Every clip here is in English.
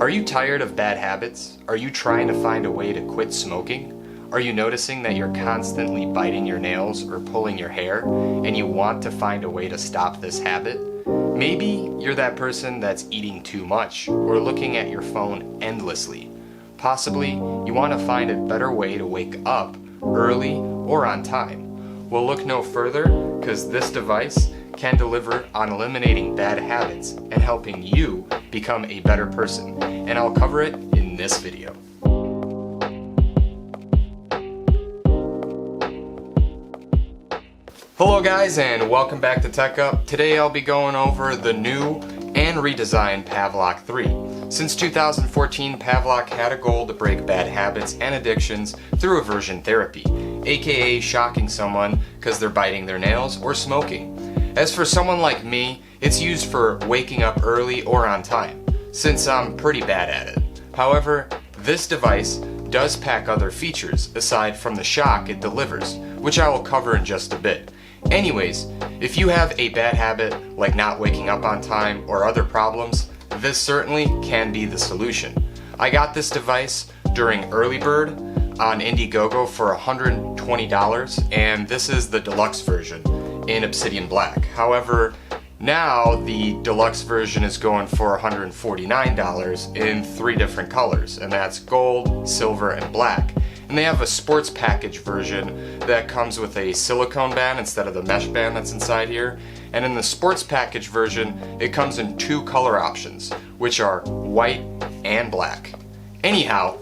Are you tired of bad habits? Are you trying to find a way to quit smoking? Are you noticing that you're constantly biting your nails or pulling your hair and you want to find a way to stop this habit? Maybe you're that person that's eating too much or looking at your phone endlessly. Possibly you want to find a better way to wake up early or on time. Well, look no further, because this device can deliver on eliminating bad habits and helping you become a better person. And I'll cover it in this video. Hello guys, and welcome back to Tech Up. Today I'll be going over the new and redesigned Pavlok 3. Since 2014, Pavlok had a goal to break bad habits and addictions through aversion therapy, aka shocking someone because they're biting their nails or smoking. As for someone like me, it's used for waking up early or on time, since I'm pretty bad at it. However, this device does pack other features aside from the shock it delivers, which I will cover in just a bit. Anyways, if you have a bad habit like not waking up on time or other problems, this certainly can be the solution. I got this device during Early Bird on Indiegogo for $120, and this is the deluxe version in Obsidian Black. However, now the deluxe version is going for $149 in 3 different colors, and that's gold, silver, and black. And they have a sports package version that comes with a silicone band instead of the mesh band that's inside here. And in the sports package version, it comes in 2 color options, which are white and black. Anyhow,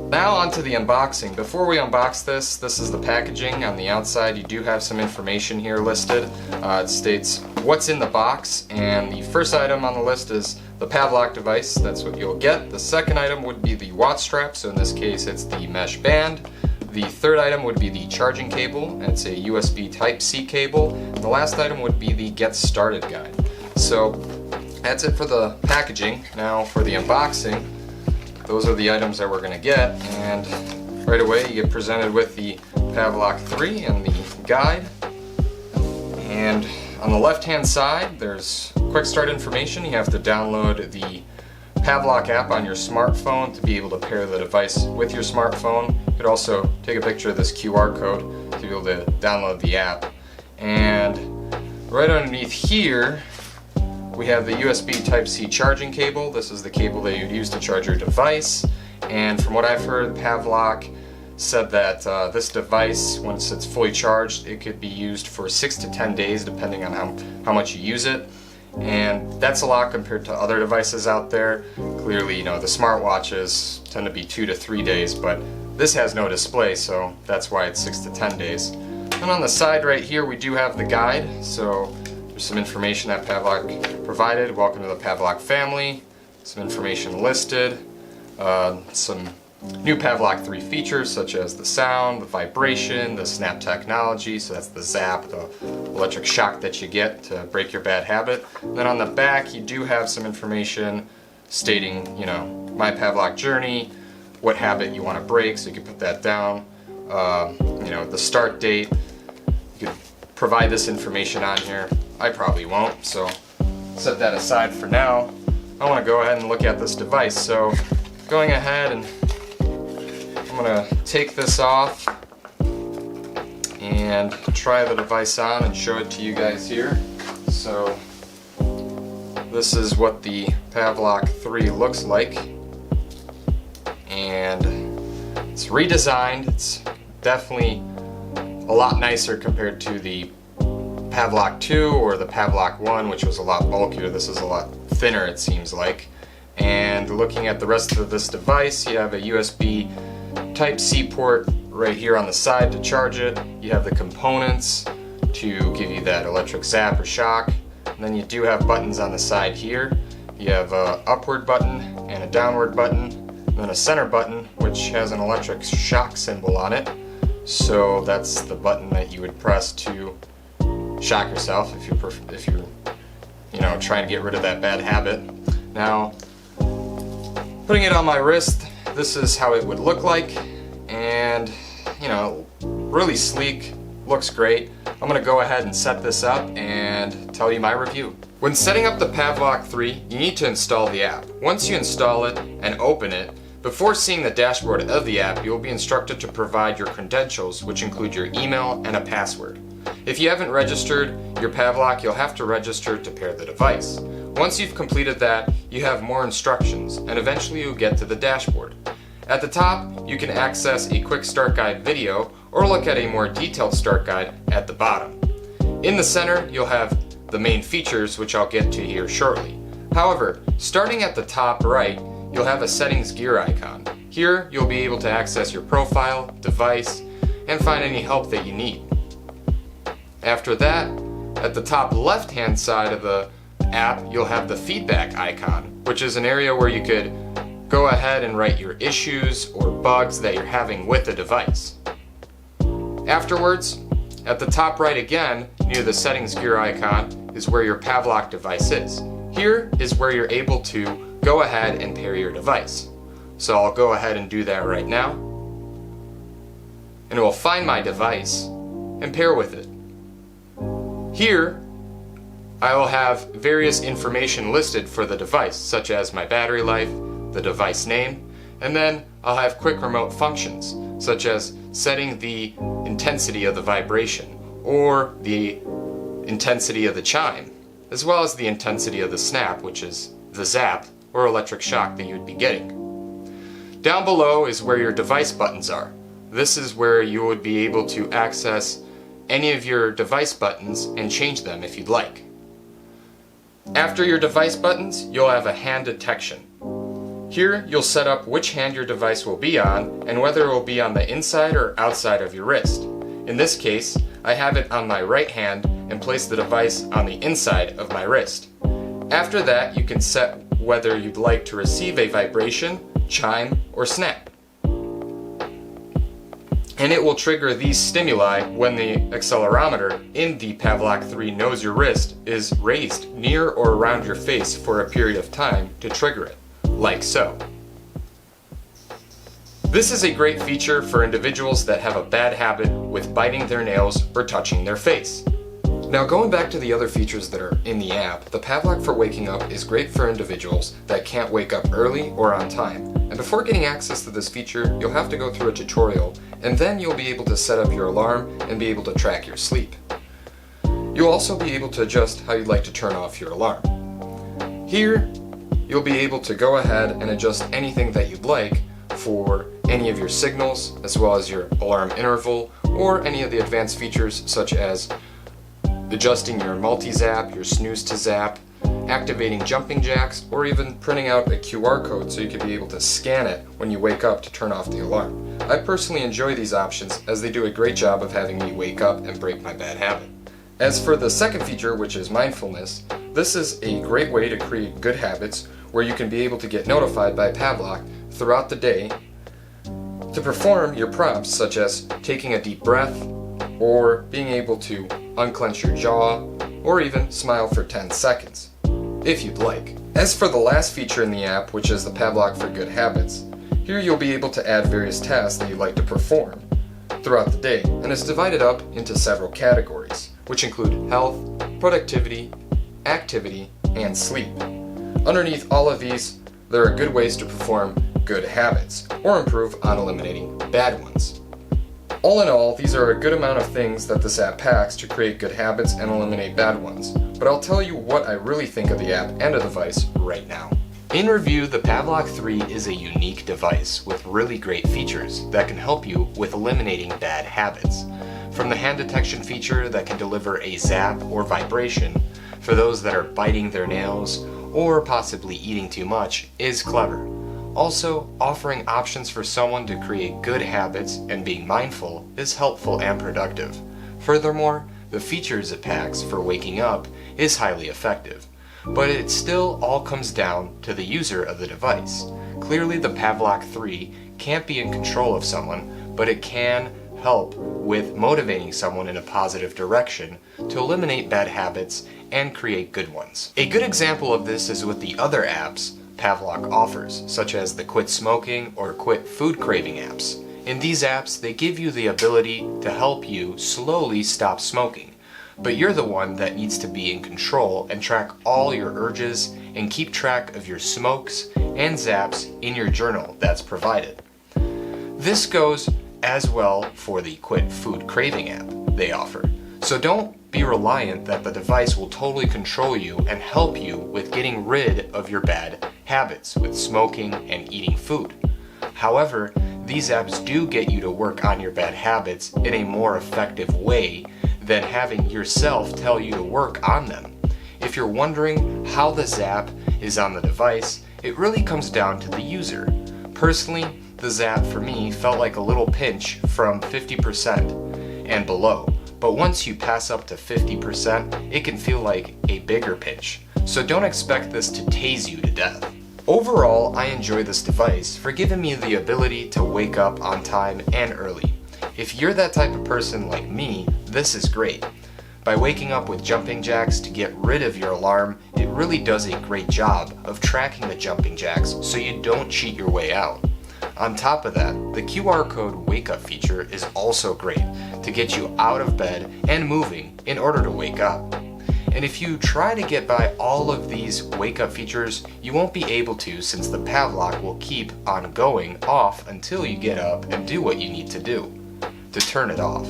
now onto the unboxing. Before we unbox this is the packaging. On the outside, you do have some information here listed. It states what's in the box, and the first item on the list is the Pavlok device. That's what you'll get. The second item would be the watch strap, so in this case it's the mesh band. The third item would be the charging cable, and it's a USB Type-C cable. And the last item would be the Get Started guide. So that's it for the packaging. Now for the unboxing, those are the items that we're going to get, and right away you get presented with the Pavlok 3 and the guide. And on the left hand side there's quick start information. You have to download the Pavlok app on your smartphone to be able to pair the device with your smartphone. You could also take a picture of this QR code to be able to download the app. And right underneath here we have the USB Type-C charging cable. This is the cable that you'd use to charge your device. And from what I've heard, Pavlok said that this device, once it's fully charged, it could be used for 6 to 10 days depending on how much you use it. And that's a lot compared to other devices out there. Clearly, you know, the smartwatches tend to be 2 to 3 days, but this has no display, so that's why it's 6 to 10 days. And on the side right here, we do have the guide. So there's some information that Pavlok provided. Welcome to the Pavlok family. Some information listed. Some new Pavlok 3 features such as the sound, the vibration, the snap technology, so that's the zap, the electric shock that you get to break your bad habit. And then on the back you do have some information stating, you know, my Pavlok journey, what habit you want to break, so you can put that down. You know, the start date, you could provide this information on here. I probably won't, so set that aside for now. I want to go ahead and look at this device. So going ahead, and I'm going to take this off and try the device on and show it to you guys here. So this is what the Pavlok 3 looks like, and it's redesigned. It's definitely a lot nicer compared to the Pavlok 2 or the Pavlok 1, which was a lot bulkier. This is a lot thinner, it seems like. And looking at the rest of this device, you have a USB Type-C port right here on the side to charge it. You have the components to give you that electric zap or shock. And then you do have buttons on the side here. You have an upward button and a downward button, and then a center button which has an electric shock symbol on it. So that's the button that you would press to shock yourself if you're you know, trying to get rid of that bad habit. Now, putting it on my wrist, this is how it would look like, and you know, really sleek, looks great. I'm gonna go ahead and set this up and tell you my review. When setting up the Pavlok 3, you need to install the app. Once you install it and open it, before seeing the dashboard of the app, you will be instructed to provide your credentials, which include your email and a password. If you haven't registered your Pavlok, you'll have to register to pair the device. Once you've completed that, you have more instructions, and eventually you'll get to the dashboard. At the top, you can access a quick start guide video or look at a more detailed start guide at the bottom. In the center, you'll have the main features, which I'll get to here shortly. However, starting at the top right, you'll have a settings gear icon. Here, you'll be able to access your profile, device, and find any help that you need. After that, at the top left-hand side of the app, you'll have the feedback icon, which is an area where you could go ahead and write your issues or bugs that you're having with the device. Afterwards, at the top right again, near the settings gear icon, is where your Pavlok device is. Here is where you're able to go ahead and pair your device. So I'll go ahead and do that right now. And it will find my device and pair with it. Here, I will have various information listed for the device, such as my battery life, the device name, and then I'll have quick remote functions, such as setting the intensity of the vibration, or the intensity of the chime, as well as the intensity of the snap, which is the zap or electric shock that you would be getting. Down below is where your device buttons are. This is where you would be able to access any of your device buttons and change them if you'd like. After your device buttons, you'll have a hand detection. Here, you'll set up which hand your device will be on and whether it will be on the inside or outside of your wrist. In this case, I have it on my right hand and place the device on the inside of my wrist. After that, you can set whether you'd like to receive a vibration, chime, or snap. And it will trigger these stimuli when the accelerometer in the Pavlok 3 knows your wrist is raised near or around your face for a period of time to trigger it, like so. This is a great feature for individuals that have a bad habit with biting their nails or touching their face. Now, going back to the other features that are in the app, the Pavlok for waking up is great for individuals that can't wake up early or on time. And before getting access to this feature, you'll have to go through a tutorial, and then you'll be able to set up your alarm and be able to track your sleep. You'll also be able to adjust how you'd like to turn off your alarm. Here, you'll be able to go ahead and adjust anything that you'd like for any of your signals, as well as your alarm interval, or any of the advanced features such as adjusting your multi-zap, your snooze to zap, activating jumping jacks, or even printing out a QR code so you could be able to scan it when you wake up to turn off the alarm. I personally enjoy these options as they do a great job of having me wake up and break my bad habit. As for the second feature, which is mindfulness, this is a great way to create good habits where you can be able to get notified by Pavlok throughout the day to perform your prompts, such as taking a deep breath, or being able to unclench your jaw, or even smile for 10 seconds, if you'd like. As for the last feature in the app, which is the Pavlok for Good Habits, here you'll be able to add various tasks that you'd like to perform throughout the day, and it's divided up into several categories, which include health, productivity, activity, and sleep. Underneath all of these, there are good ways to perform good habits, or improve on eliminating bad ones. All in all, these are a good amount of things that this app packs to create good habits and eliminate bad ones, but I'll tell you what I really think of the app and a device right now. In review, the Pavlok 3 is a unique device with really great features that can help you with eliminating bad habits. From the hand detection feature that can deliver a zap or vibration for those that are biting their nails or possibly eating too much is clever. Also, offering options for someone to create good habits and being mindful is helpful and productive. Furthermore, the features it packs for waking up is highly effective. But it still all comes down to the user of the device. Clearly, the Pavlok 3 can't be in control of someone, but it can help with motivating someone in a positive direction to eliminate bad habits and create good ones. A good example of this is with the other apps Pavlok offers, such as the quit smoking or quit food craving apps. In these apps, they give you the ability to help you slowly stop smoking. but you're the one that needs to be in control and track all your urges and keep track of your smokes and zaps in your journal that's provided. This goes as well for the Quit Food Craving app they offer. So don't be reliant that the device will totally control you and help you with getting rid of your bad habits with smoking and eating food. However, these apps do get you to work on your bad habits in a more effective way than having yourself tell you to work on them. If you're wondering how the Zap is on the device, it really comes down to the user. Personally, the Zap for me felt like a little pinch from 50% and below, but once you pass up to 50%, it can feel like a bigger pinch. So don't expect this to tase you to death. Overall, I enjoy this device for giving me the ability to wake up on time and early. If you're that type of person like me, this is great. By waking up with jumping jacks to get rid of your alarm, it really does a great job of tracking the jumping jacks so you don't cheat your way out. On top of that, the QR code wake up feature is also great to get you out of bed and moving in order to wake up. And if you try to get by all of these wake up features, you won't be able to, since the Pavlok will keep on going off until you get up and do what you need to do to turn it off.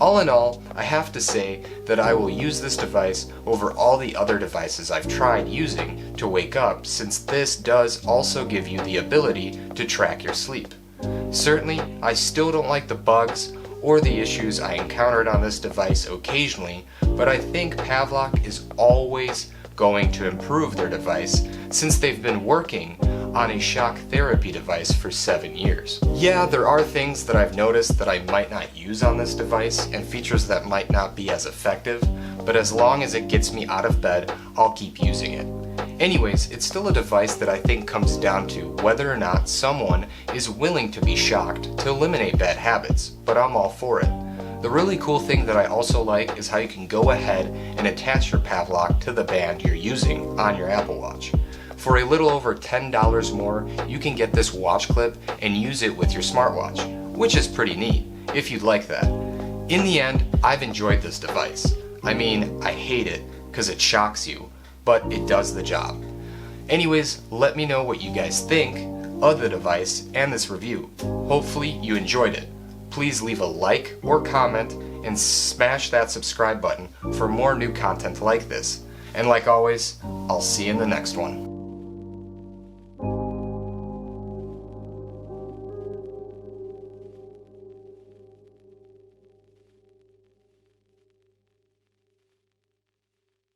All in all, I have to say that I will use this device over all the other devices I've tried using to wake up, since this does also give you the ability to track your sleep. Certainly, I still don't like the bugs or the issues I encountered on this device occasionally, but I think Pavlok is always going to improve their device since they've been working on a shock therapy device for 7 years. Yeah, there are things that I've noticed that I might not use on this device and features that might not be as effective, but as long as it gets me out of bed, I'll keep using it. Anyways, it's still a device that I think comes down to whether or not someone is willing to be shocked to eliminate bad habits, but I'm all for it. The really cool thing that I also like is how you can go ahead and attach your Pavlok to the band you're using on your Apple Watch. For a little over $10 more, you can get this watch clip and use it with your smartwatch, which is pretty neat, if you'd like that. In the end, I've enjoyed this device. I mean, I hate it, because it shocks you, but it does the job. Anyways, let me know what you guys think of the device and this review. Hopefully you enjoyed it. Please leave a like or comment and smash that subscribe button for more new content like this. And like always, I'll see you in the next one.